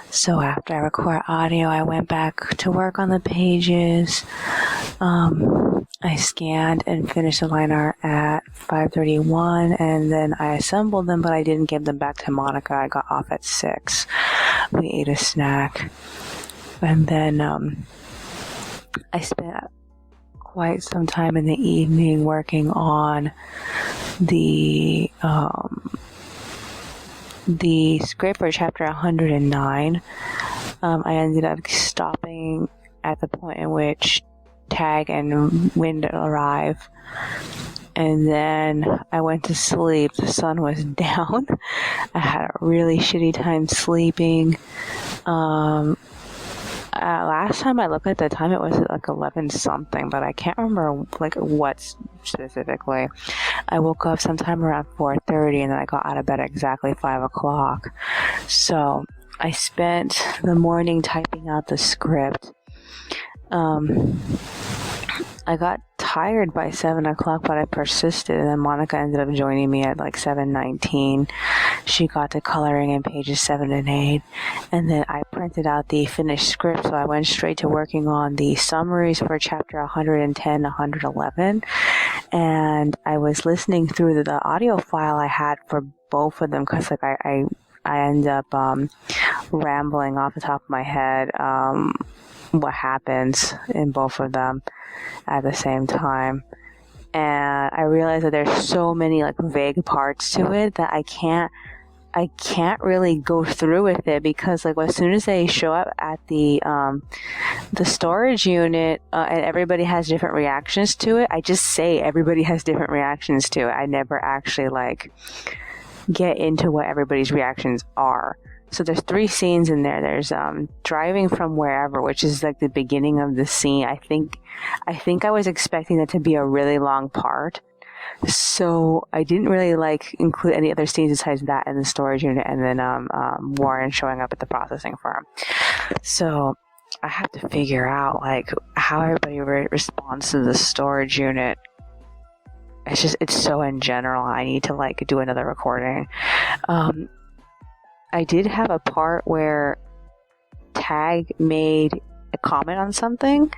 [SPEAKER 1] So after I record audio, I went back to work on the pages. I scanned and finished the line art at 5:31, and then I assembled them, but I didn't give them back to Monica. I got off at 6. We ate a snack, and then I spent quite some time in the evening working on the script for chapter 109. I ended up stopping at the point in which Tag and Wind arrive, and then I went to sleep. The sun was down. I had a really shitty time sleeping. Last time I looked at the time, it was like 11 something, but I can't remember like what specifically. I woke up sometime around 4:30, and then I got out of bed at exactly 5 o'clock. So I spent the morning typing out the script. I got tired by 7 o'clock, but I persisted, and then Monica ended up joining me at like 7:19. She got to coloring in pages 7 and 8, and then I printed out the finished script, so I went straight to working on the summaries for chapter 110, 111, and I was listening through the audio file I had for both of them, because like I ended up rambling off the top of my head what happens in both of them at the same time, and I realized that there's so many like vague parts to it that I can't really go through with it, because like as soon as they show up at the storage unit and everybody has different reactions to it, I just say everybody has different reactions to it. I never actually like get into what everybody's reactions are. So there's 3 scenes in there. There's driving from wherever, which is like the beginning of the scene. I think I was expecting that to be a really long part, so I didn't really like include any other scenes besides that in the storage unit, and then Warren showing up at the processing firm. So I have to figure out like how everybody responds to the storage unit. It's so in general. I need to like do another recording. I did have a part where Tag made a comment on something,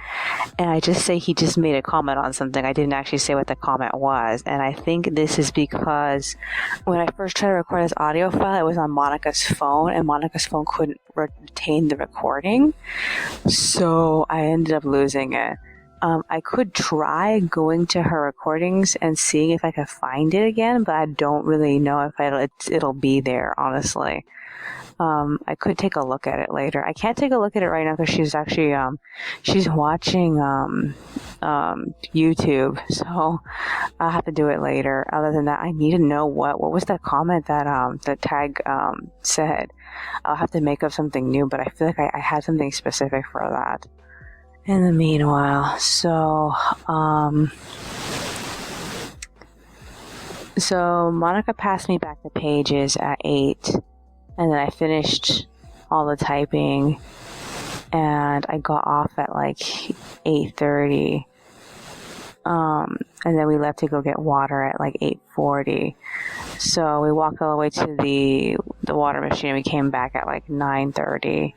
[SPEAKER 1] and I just say he just made a comment on something. I didn't actually say what the comment was, and I think this is because when I first tried to record this audio file, it was on Monica's phone, and Monica's phone couldn't retain the recording, so I ended up losing it. I could try going to her recordings and seeing if I could find it again, but I don't really know if it'll be there, honestly. I could take a look at it later. I can't take a look at it right now because she's actually, she's watching, YouTube, so I'll have to do it later. Other than that, I need to know what was that comment that, the tag, said. I'll have to make up something new, but I feel like I had something specific for that. In the meanwhile, so Monica passed me back the pages at 8, and then I finished all the typing, and I got off at like 8:30, and then we left to go get water at like 8:40. So we walked all the way to the water machine, and we came back at like 9:30.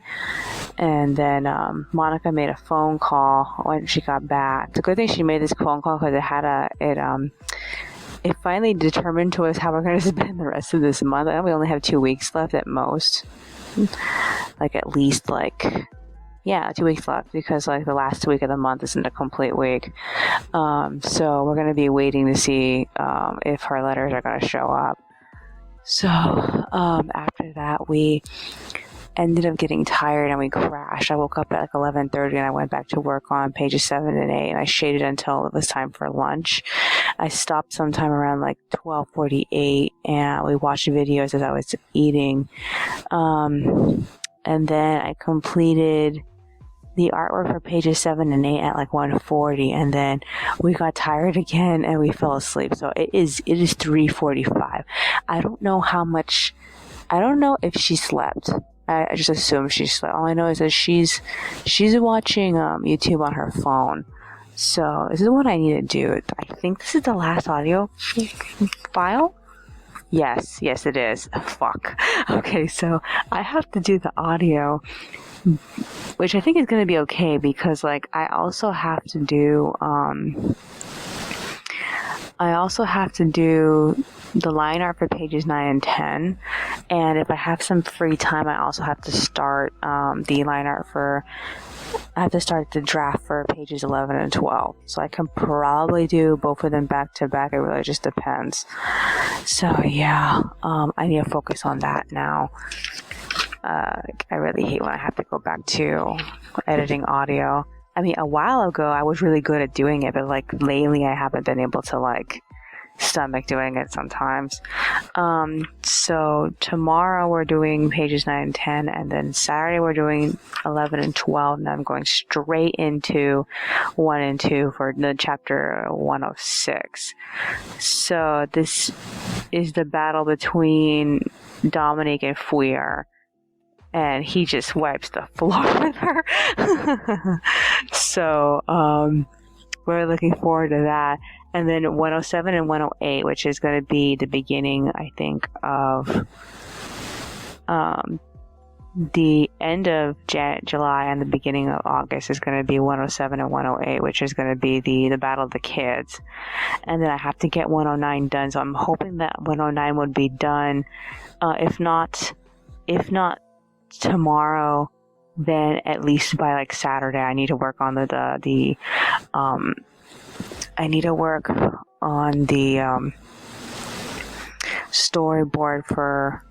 [SPEAKER 1] And then Monica made a phone call when she got back. It's a good thing she made this phone call because it finally determined to us how we're going to spend the rest of this month. I know we only have 2 weeks left at most. Like at least 2 weeks left, because like the last week of the month isn't a complete week. So we're going to be waiting to see if her letters are going to show up. So after that, we ended up getting tired and we crashed. I woke up at like 11:30 and I went back to work on pages 7 and 8, and I shaded until it was time for lunch. I stopped sometime around like 12:48 and we watched videos as I was eating. And then I completed the artwork for pages 7 and 8 at like 1:40, and then we got tired again and we fell asleep. So it is 3:45. I don't know if she slept. I just assume she slept. All I know is that she's watching YouTube on her phone. So this is what I need to do. I think this is the last audio file. Yes, it is. Fuck. Okay, so I have to do the audio, which I think is going to be okay, because like I also have to do the line art for pages 9 and 10, and if I have some free time, I also have to start the draft for pages 11 and 12. So I can probably do both of them back to back. It really just depends. So yeah, I need to focus on that now. I really hate when I have to go back to editing audio. I mean, a while ago I was really good at doing it, but like lately I haven't been able to like stomach doing it sometimes. So tomorrow we're doing pages 9 and 10, and then Saturday we're doing 11 and 12, and I'm going straight into 1 and 2 for the chapter 106. So this is the battle between Dominique and Fouillard, and he just wipes the floor with her. So we're looking forward to that. And then 107 and 108, which is going to be the beginning, I think, of the end of July and the beginning of August is going to be 107 and 108, which is going to be the Battle of the Kids. And then I have to get 109 done, so I'm hoping that 109 would be done. If not tomorrow, then at least by like Saturday. I need to work on the storyboard for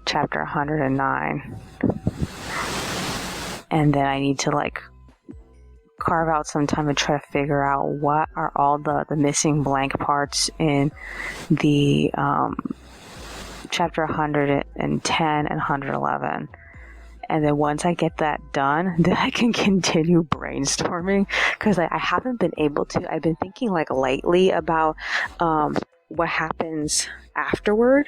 [SPEAKER 1] chapter 109, and then I need to like carve out some time to try to figure out what are all the missing blank parts in the chapter 110 and 111. And then once I get that done, then I can continue brainstorming, because I haven't been able to. I've been thinking like lately about what happens afterward,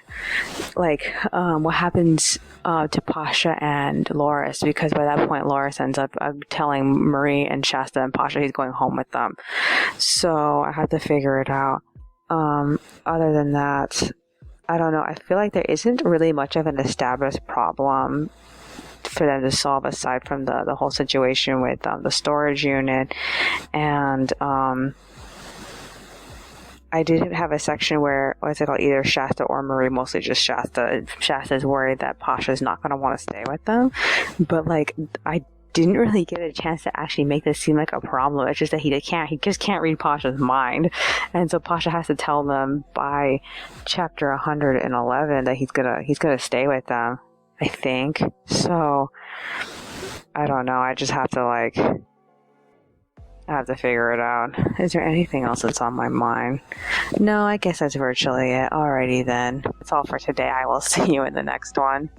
[SPEAKER 1] like what happens to Pasha and Loris, because by that point Loris ends up telling Marie and Shasta and Pasha he's going home with them. So I have to figure it out. Other than that, I don't know. I feel like there isn't really much of an established problem for them to solve, aside from the whole situation with the storage unit. And I did have a section where, what's it called, either Shasta or Marie, mostly just Shasta. Shasta's worried that Pasha's not going to want to stay with them. But, like, I didn't really get a chance to actually make this seem like a problem. It's just that he just can't read Pasha's mind. And so Pasha has to tell them by chapter 111 that he's gonna stay with them, I think. So, I don't know. I just have to, like, I have to figure it out. Is there anything else that's on my mind? No, I guess that's virtually it. Alrighty then. That's all for today. I will see you in the next one.